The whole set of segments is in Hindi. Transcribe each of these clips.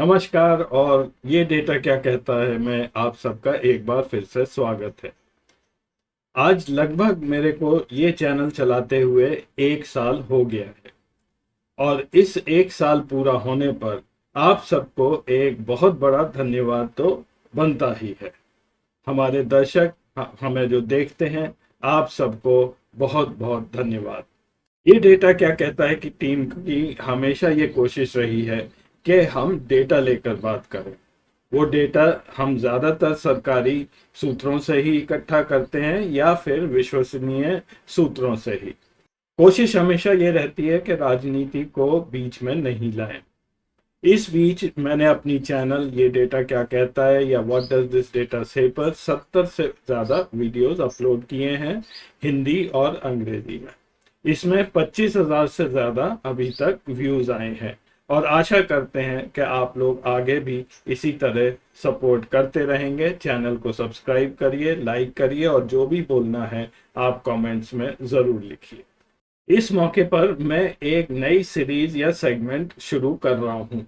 नमस्कार। और ये डेटा क्या कहता है मैं आप सबका एक बार फिर से स्वागत है। आज लगभग मेरे को ये चैनल चलाते हुए 1 साल हो गया है और इस 1 साल पूरा होने पर आप सबको एक बहुत बड़ा धन्यवाद तो बनता ही है। हमारे दर्शक हमें जो देखते हैं, आप सबको बहुत बहुत धन्यवाद। ये डेटा क्या कहता है कि टीम की हमेशा ये कोशिश रही है कि हम डेटा लेकर बात करें। वो डेटा हम ज़्यादातर सरकारी सूत्रों से ही इकट्ठा करते हैं या फिर विश्वसनीय सूत्रों से ही। कोशिश हमेशा ये रहती है कि राजनीति को बीच में नहीं लाएं। इस बीच मैंने अपनी चैनल ये डेटा क्या कहता है या व्हाट डज दिस डेटा से पर 70 से ज़्यादा वीडियोस अपलोड किए हैं, हिंदी और अंग्रेजी में। इसमें 25,000 से ज़्यादा अभी तक व्यूज आए हैं और आशा करते हैं कि आप लोग आगे भी इसी तरह सपोर्ट करते रहेंगे। चैनल को सब्सक्राइब करिए, लाइक करिए और जो भी बोलना है आप कमेंट्स में ज़रूर लिखिए। इस मौके पर मैं एक नई सीरीज या सेगमेंट शुरू कर रहा हूं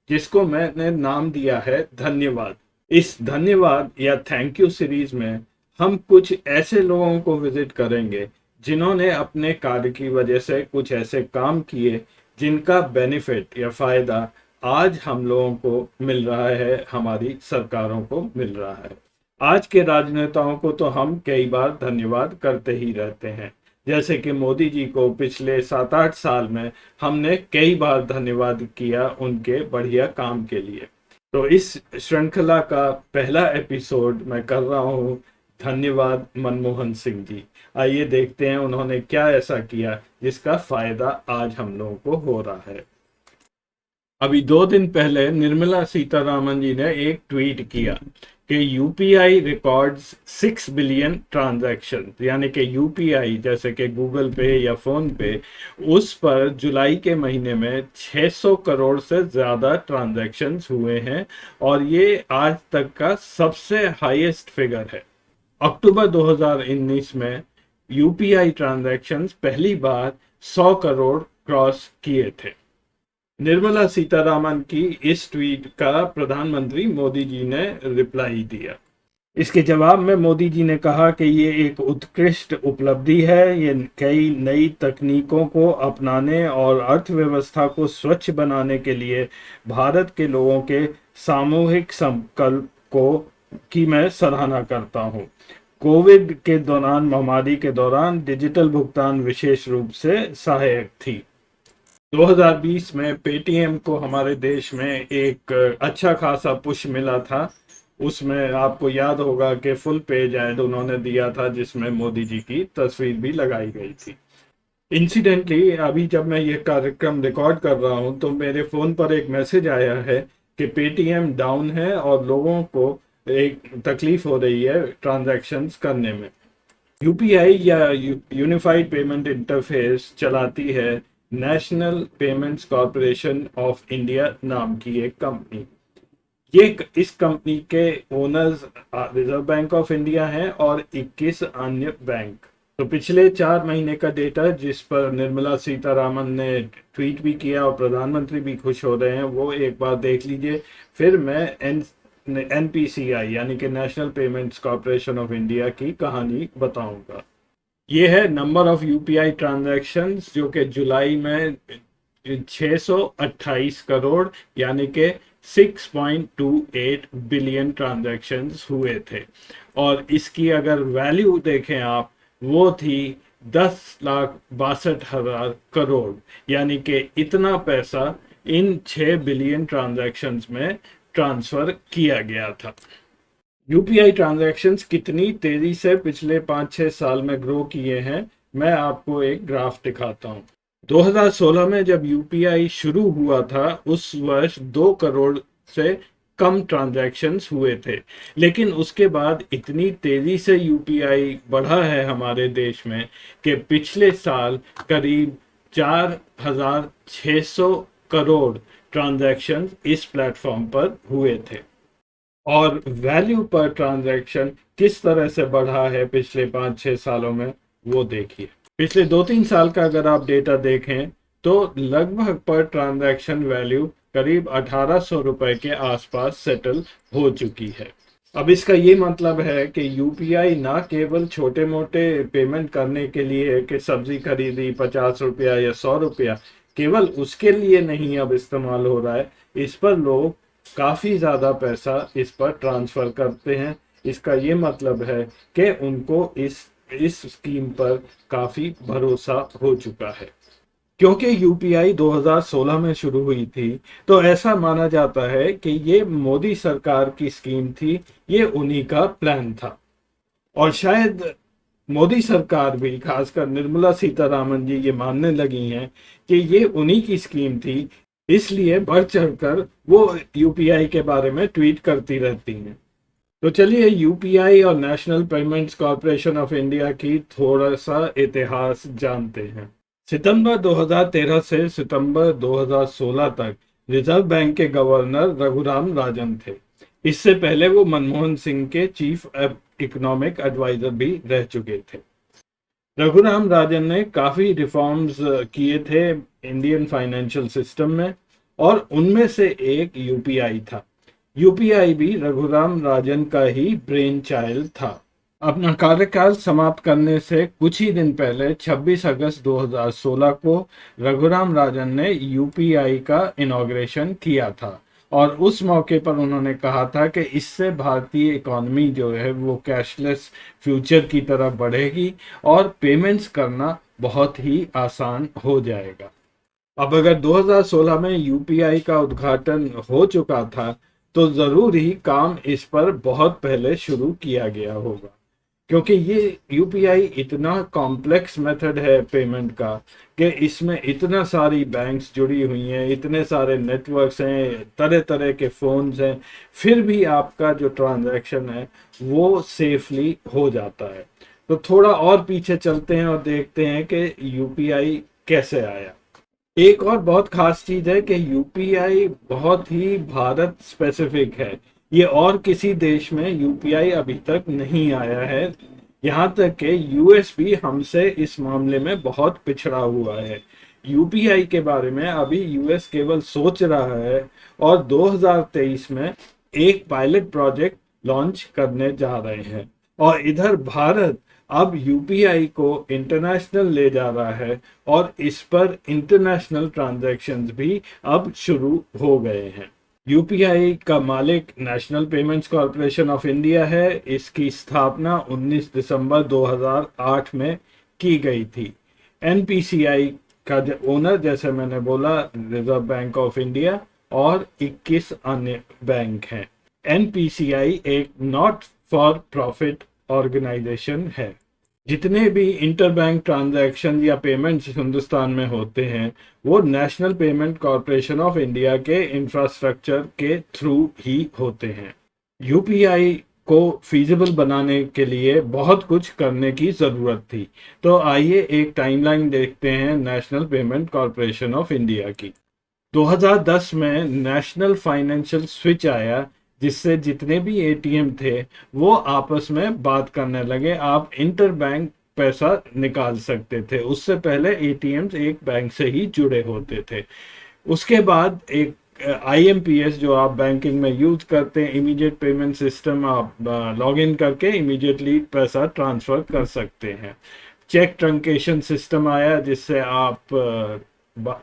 जिसको मैंने नाम दिया है धन्यवाद। इस धन्यवाद या थैंक यू सीरीज में हम कुछ ऐसे लोगों को विजिट करेंगे जिन्होंने अपने कार्य की वजह से कुछ ऐसे काम किए जिनका बेनिफिट या फायदा आज हम लोगों को मिल रहा है, हमारी सरकारों को मिल रहा है। आज के राजनेताओं को तो हम कई बार धन्यवाद करते ही रहते हैं, जैसे कि मोदी जी को पिछले 7-8 साल में हमने कई बार धन्यवाद किया उनके बढ़िया काम के लिए। तो इस श्रृंखला का पहला एपिसोड मैं कर रहा हूँ धन्यवाद मनमोहन सिंह जी। आइए देखते हैं उन्होंने क्या ऐसा किया जिसका फायदा आज हम लोगों को हो रहा है। अभी 2 दिन पहले निर्मला सीतारामन जी ने एक ट्वीट किया कि यूपीआई रिकॉर्ड्स 6 बिलियन ट्रांजैक्शन, यानी कि यूपीआई जैसे कि गूगल पे या फोन पे, उस पर जुलाई के महीने में 600 करोड़ से ज़्यादा ट्रांजैक्शंस हुए हैं और ये आज तक का सबसे हाईएस्ट फिगर है। अक्टूबर 2019 में यूपीआई ट्रांजैक्शंस पहली बार 100 करोड़ क्रॉस किए थे। निर्मला सीतारामन की इस ट्वीट का प्रधानमंत्री मोदी जी ने रिप्लाई दिया। इसके जवाब में मोदी जी ने कहा कि ये एक उत्कृष्ट उपलब्धि है। ये कई नई तकनीकों को अपनाने और अर्थव्यवस्था को स्वच्छ बनाने के लिए भारत के लोगों के सामूहिक संकल्प को की मैं सराहना करता हूँ। कोविड के दौरान, महामारी के दौरान डिजिटल भुगतान विशेष रूप से सहायक थी। 2020 में पेटीएम को हमारे देश में एक अच्छा खासा पुश मिला था। उसमें आपको याद होगा कि फुल पेज ऐड उन्होंने दिया था जिसमें मोदी जी की तस्वीर भी लगाई गई थी। इंसिडेंटली अभी जब मैं ये कार्यक्रम रिकॉर्ड कर रहा हूँ तो मेरे फ़ोन पर एक मैसेज आया है कि पेटीएम डाउन है और लोगों को एक तकलीफ हो रही है ट्रांजैक्शंस करने में। यूपीआई या यूनिफाइड पेमेंट इंटरफेस चलाती है national payments corporation of India नाम की एक कंपनी। इस कंपनी के owners reserve bank of India हैं और 21 अन्य बैंक। तो पिछले 4 महीने का डेटा जिस पर निर्मला सीतारामन ने ट्वीट भी किया और प्रधानमंत्री भी खुश हो रहे हैं, वो एक बार देख लीजिए। फिर मैं एनपीसीआई यानी कि national payments corporation of India की कहानी बताऊंगा। ये है नंबर ऑफ यूपीआई ट्रांजैक्शंस जो कि जुलाई में 628 करोड़ यानी कि 6.28 बिलियन ट्रांजैक्शंस हुए थे। और इसकी अगर वैल्यू देखें आप, वो थी 10,62,000 करोड़, यानी कि इतना पैसा इन 6 बिलियन ट्रांजैक्शंस में ट्रांसफर किया गया था। यूपीआई ट्रांजैक्शंस कितनी तेजी से पिछले 5-6 साल में ग्रो किए हैं, मैं आपको एक ग्राफ दिखाता हूं। 2016 में जब यूपीआई शुरू हुआ था उस वर्ष 2 करोड़ से कम ट्रांजैक्शंस हुए थे, लेकिन उसके बाद इतनी तेजी से यूपीआई बढ़ा है हमारे देश में कि पिछले साल करीब 4,600 करोड़ ट्रांजैक्शंस इस प्लेटफॉर्म पर हुए थे। और वैल्यू पर ट्रांजैक्शन किस तरह से बढ़ा है पिछले 5-6 सालों में, वो देखिए। पिछले 2-3 साल का अगर आप डेटा देखें तो लगभग पर ट्रांजैक्शन वैल्यू करीब 1800 रुपए के आसपास सेटल हो चुकी है। अब इसका ये मतलब है कि यूपीआई ना केवल छोटे मोटे पेमेंट करने के लिए है कि सब्जी खरीदी 50 रुपया या 100 रुपया, केवल उसके लिए नहीं अब इस्तेमाल हो रहा है। इस पर लोग काफी ज्यादा पैसा इस पर ट्रांसफर करते हैं। इसका ये मतलब है कि उनको इस स्कीम पर काफी भरोसा हो चुका है। क्योंकि यूपीआई 2016 में शुरू हुई थी, तो ऐसा माना जाता है कि ये मोदी सरकार की स्कीम थी, ये उन्हीं का प्लान था। और शायद मोदी सरकार भी, खासकर निर्मला सीतारामन जी, ये मानने लगी हैं कि ये उन्हीं की स्कीम थी, इसलिए बढ़ चढ़कर वो यूपीआई के बारे में ट्वीट करती रहती हैं। तो चलिए यूपीआई और national payments corporation of India की थोड़ा सा इतिहास जानते हैं। सितंबर 2013 से सितंबर 2016 तक रिजर्व बैंक के गवर्नर रघुराम राजन थे। इससे पहले वो मनमोहन सिंह के चीफ इकोनॉमिक एडवाइजर भी रह चुके थे। रघुराम राजन ने काफी रिफॉर्म्स किए थे इंडियन फाइनेंशियल सिस्टम में, और उनमें से एक यूपीआई था। यूपीआई भी रघुराम राजन का ही ब्रेन चाइल्ड था। अपना कार्यकाल समाप्त करने से कुछ ही दिन पहले 26 अगस्त 2016 को रघुराम राजन ने यूपीआई का इनॉग्रेशन किया था, और उस मौके पर उन्होंने कहा था कि इससे भारतीय इकोनॉमी जो है वो कैशलेस फ्यूचर की तरफ बढ़ेगी और पेमेंट्स करना बहुत ही आसान हो जाएगा। अब अगर 2016 में यूपीआई का उद्घाटन हो चुका था, तो जरूर ही काम इस पर बहुत पहले शुरू किया गया होगा, क्योंकि ये यूपीआई इतना कॉम्प्लेक्स मेथड है पेमेंट का कि इसमें इतना सारी बैंक्स जुड़ी हुई हैं, इतने सारे नेटवर्क्स हैं, तरह तरह के फोन्स हैं, फिर भी आपका जो ट्रांजैक्शन है वो सेफली हो जाता है। तो थोड़ा और पीछे चलते हैं और देखते हैं कि यूपीआई कैसे आया। एक और बहुत खास चीज है कि यूपीआई बहुत ही भारत स्पेसिफिक है। ये और किसी देश में यूपीआई अभी तक नहीं आया है। यहाँ तक कि यूएस भी हमसे इस मामले में बहुत पिछड़ा हुआ है। यूपीआई के बारे में अभी यूएस केवल सोच रहा है, और 2023 में एक पायलट प्रोजेक्ट लॉन्च करने जा रहे हैं। और इधर भारत अब यूपीआई को इंटरनेशनल ले जा रहा है, और इस पर इंटरनेशनल ट्रांजैक्शंस भी अब शुरू हो गए हैं। यूपीआई का मालिक national payments corporation of India है। इसकी स्थापना 19 दिसंबर 2008 में की गई थी। एनपीसीआई का ओनर, जैसे मैंने बोला, रिजर्व बैंक ऑफ इंडिया और 21 अन्य बैंक हैं। एनपीसीआई एक नॉट फॉर प्रॉफिट ऑर्गेनाइजेशन है। जितने भी इंटरबैंक ट्रांजैक्शन या पेमेंट्स हिंदुस्तान में होते हैं, वो national payment corporation of India के इंफ्रास्ट्रक्चर के थ्रू ही होते हैं। यूपीआई को फीजिबल बनाने के लिए बहुत कुछ करने की जरूरत थी। तो आइए एक टाइमलाइन देखते हैं national payment corporation of India की। 2010 में नेशनल फाइनेंशियल स्विच आया, जिससे जितने भी एटीएम थे वो आपस में बात करने लगे। आप इंटर बैंक पैसा निकाल सकते थे। उससे पहले एटीएम्स एक बैंक से ही जुड़े होते थे। उसके बाद एक आईएमपीएस जो आप बैंकिंग में यूज करते हैं, इमीडिएट पेमेंट सिस्टम, आप लॉग इन करके इमीडिएटली पैसा ट्रांसफर कर सकते हैं। चेक ट्रंकेशन सिस्टम आया, जिससे आप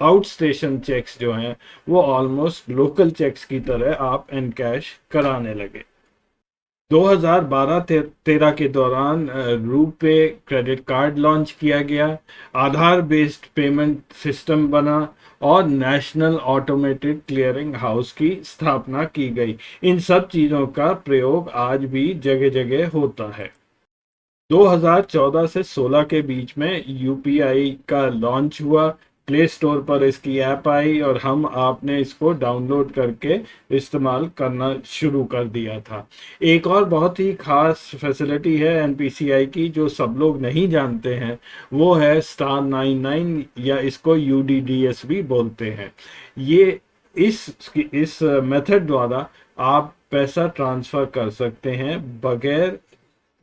आउट स्टेशन चेक्स जो हैं वो ऑलमोस्ट लोकल चेक्स की तरह आप एनकैश कराने लगे। 2012-13 के दौरान रुपे क्रेडिट कार्ड लॉन्च किया गया, आधार बेस्ड पेमेंट सिस्टम बना, और नेशनल ऑटोमेटेड क्लियरिंग हाउस की स्थापना की गई। इन सब चीज़ों का प्रयोग आज भी जगह जगह होता है। 2014 से 16 के बीच में यूपीआई का लॉन्च हुआ। प्ले स्टोर पर इसकी ऐप आई और हम आपने इसको डाउनलोड करके इस्तेमाल करना शुरू कर दिया था। एक और बहुत ही खास फैसिलिटी है एनपीसीआई की, जो सब लोग नहीं जानते हैं, वो है *99, या इसको यूडीडीएस भी बोलते हैं। ये इस मेथड द्वारा आप पैसा ट्रांसफर कर सकते हैं बगैर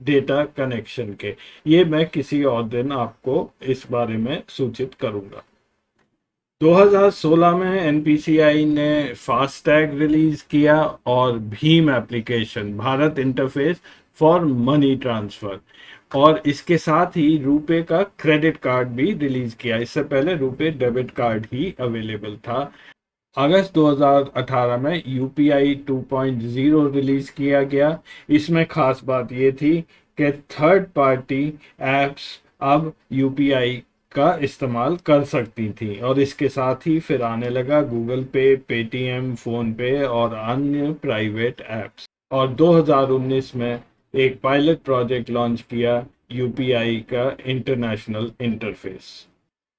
डेटा कनेक्शन के। ये मैं किसी और दिन आपको इस बारे में सूचित करूंगा। 2016 में एनपीसीआई ने फास्टैग रिलीज किया और Bhim application, Bharat interface for money transfer, और इसके साथ ही रुपे का क्रेडिट कार्ड भी रिलीज किया। इससे पहले रुपे डेबिट कार्ड ही अवेलेबल था। अगस्त 2018 में यूपीआई 2.0 रिलीज किया गया। इसमें खास बात ये थी कि थर्ड पार्टी एप्स अब यूपीआई का इस्तेमाल कर सकती थी, और इसके साथ ही फिर आने लगा गूगल पे, पेटीएम, फोन पे और अन्य प्राइवेट एप्स। और 2019 में एक पायलट प्रोजेक्ट लॉन्च किया यूपीआई का इंटरनेशनल इंटरफेस।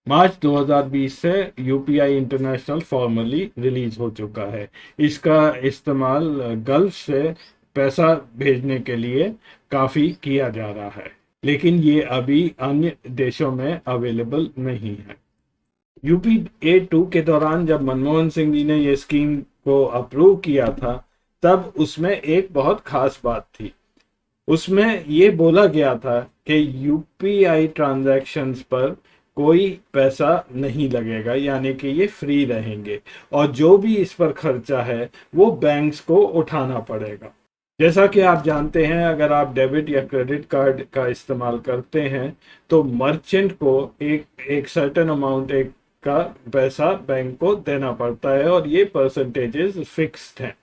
मार्च 2020 से यूपीआई इंटरनेशनल फॉर्मली रिलीज हो चुका है। इसका इस्तेमाल गल्फ से पैसा भेजने के लिए काफ़ी किया जा रहा है, लेकिन ये अभी अन्य देशों में अवेलेबल नहीं है। यूपीए 2 के दौरान जब मनमोहन सिंह जी ने ये स्कीम को अप्रूव किया था, तब उसमें एक बहुत खास बात थी। उसमें ये बोला गया था कि यूपीआई ट्रांजैक्शंस पर कोई पैसा नहीं लगेगा, यानी कि ये फ्री रहेंगे, और जो भी इस पर खर्चा है वो बैंक्स को उठाना पड़ेगा। जैसा कि आप जानते हैं, अगर आप डेबिट या क्रेडिट कार्ड का इस्तेमाल करते हैं तो मर्चेंट को एक सर्टेन अमाउंट एक का पैसा बैंक को देना पड़ता है, और ये परसेंटेजेस फिक्स्ड हैं।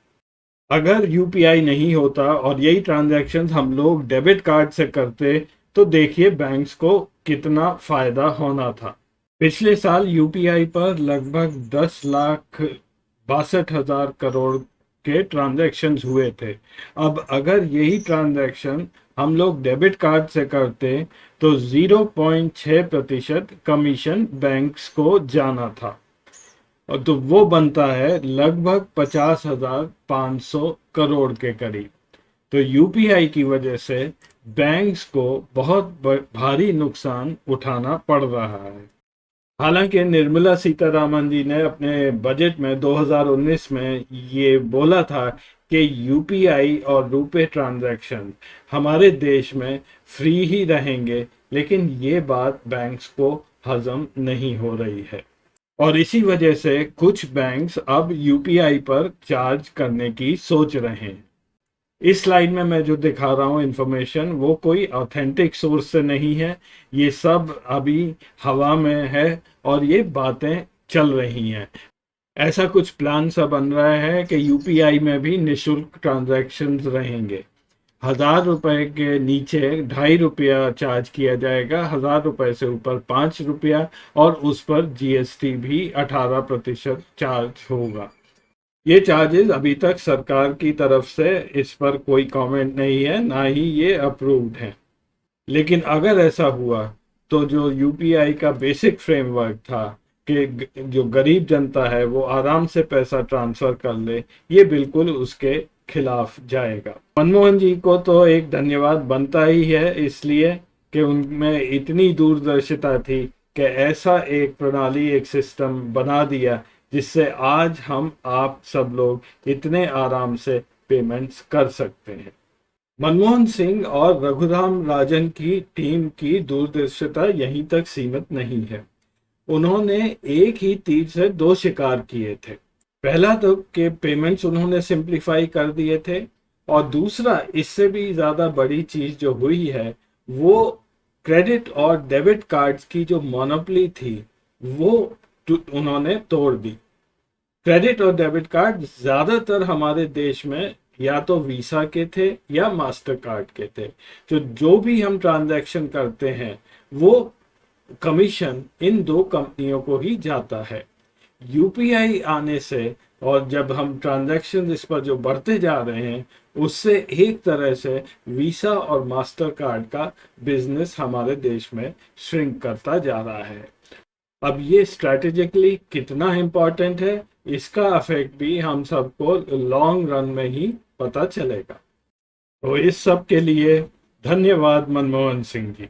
अगर यूपीआई नहीं होता और यही ट्रांजैक्शंस हम लोग डेबिट कार्ड से करते, तो देखिए बैंक्स को कितना फायदा होना था। पिछले साल यूपीआई पर लगभग 10,62,हजार करोड़ के ट्रांजैक्शंस हुए थे। अब अगर यही ट्रांजैक्शन हम लोग डेबिट कार्ड से करते तो 0.6% कमीशन बैंक्स को जाना था, और तो वो बनता है लगभग 50,500 करोड़ के करीब। तो यूपीआई की वजह से बैंक्स को बहुत भारी नुकसान उठाना पड़ रहा है। हालांकि निर्मला सीतारामन जी ने अपने बजट में 2019 में ये बोला था कि यूपीआई और रुपे ट्रांजैक्शन हमारे देश में फ्री ही रहेंगे, लेकिन ये बात बैंक्स को हजम नहीं हो रही है, और इसी वजह से कुछ बैंक्स अब यूपीआई पर चार्ज करने की सोच रहे हैं। इस स्लाइड में मैं जो दिखा रहा हूँ इंफॉर्मेशन, वो कोई ऑथेंटिक सोर्स से नहीं है। ये सब अभी हवा में है और ये बातें चल रही हैं। ऐसा कुछ प्लान सा बन रहा है कि यूपीआई में भी निशुल्क ट्रांजैक्शंस रहेंगे। 1,000 रुपए के नीचे 2.5 रुपया चार्ज किया जाएगा, 1,000 रुपए से ऊपर 5 रुपया, और उस पर जीएसटी भी 18% चार्ज होगा। ये चार्जेस अभी तक सरकार की तरफ से इस पर कोई कमेंट नहीं है, ना ही ये अप्रूव्ड है। लेकिन अगर ऐसा हुआ तो जो यूपीआई का बेसिक फ्रेमवर्क था कि जो गरीब जनता है वो आराम से पैसा ट्रांसफर कर ले, ये बिल्कुल उसके खिलाफ जाएगा। मनमोहन जी को तो एक धन्यवाद बनता ही है, इसलिए कि उनमें इतनी दूरदर्शिता थी कि ऐसा एक प्रणाली, एक सिस्टम बना दिया जिससे आज हम आप सब लोग इतने आराम से पेमेंट्स कर सकते हैं। मनमोहन सिंह और रघुराम राजन की टीम की दूरदर्शिता यहीं तक सीमित नहीं है। उन्होंने एक ही तीर से दो शिकार किए थे। पहला तो कि पेमेंट्स उन्होंने सिंप्लीफाई कर दिए थे, और दूसरा इससे भी ज़्यादा बड़ी चीज़ जो हुई है वो क्रेडिट और डेबिट कार्ड्स की जो मोनोपोली थी वो उन्होंने तोड़ दी। क्रेडिट और डेबिट कार्ड ज़्यादातर हमारे देश में या तो वीसा के थे या मास्टर कार्ड के थे। तो जो भी हम ट्रांजैक्शन करते हैं वो कमीशन इन दो कंपनियों को ही जाता है। यूपीआई आने से और जब हम ट्रांजैक्शन इस पर जो बढ़ते जा रहे हैं, उससे एक तरह से वीसा और मास्टर कार्ड का बिजनेस हमारे देश में श्रिंक करता जा रहा है। अब ये स्ट्रैटेजिकली कितना इम्पोर्टेंट है, इसका अफेक्ट भी हम सबको लॉन्ग रन में ही पता चलेगा। तो इस सब के लिए धन्यवाद मनमोहन सिंह जी।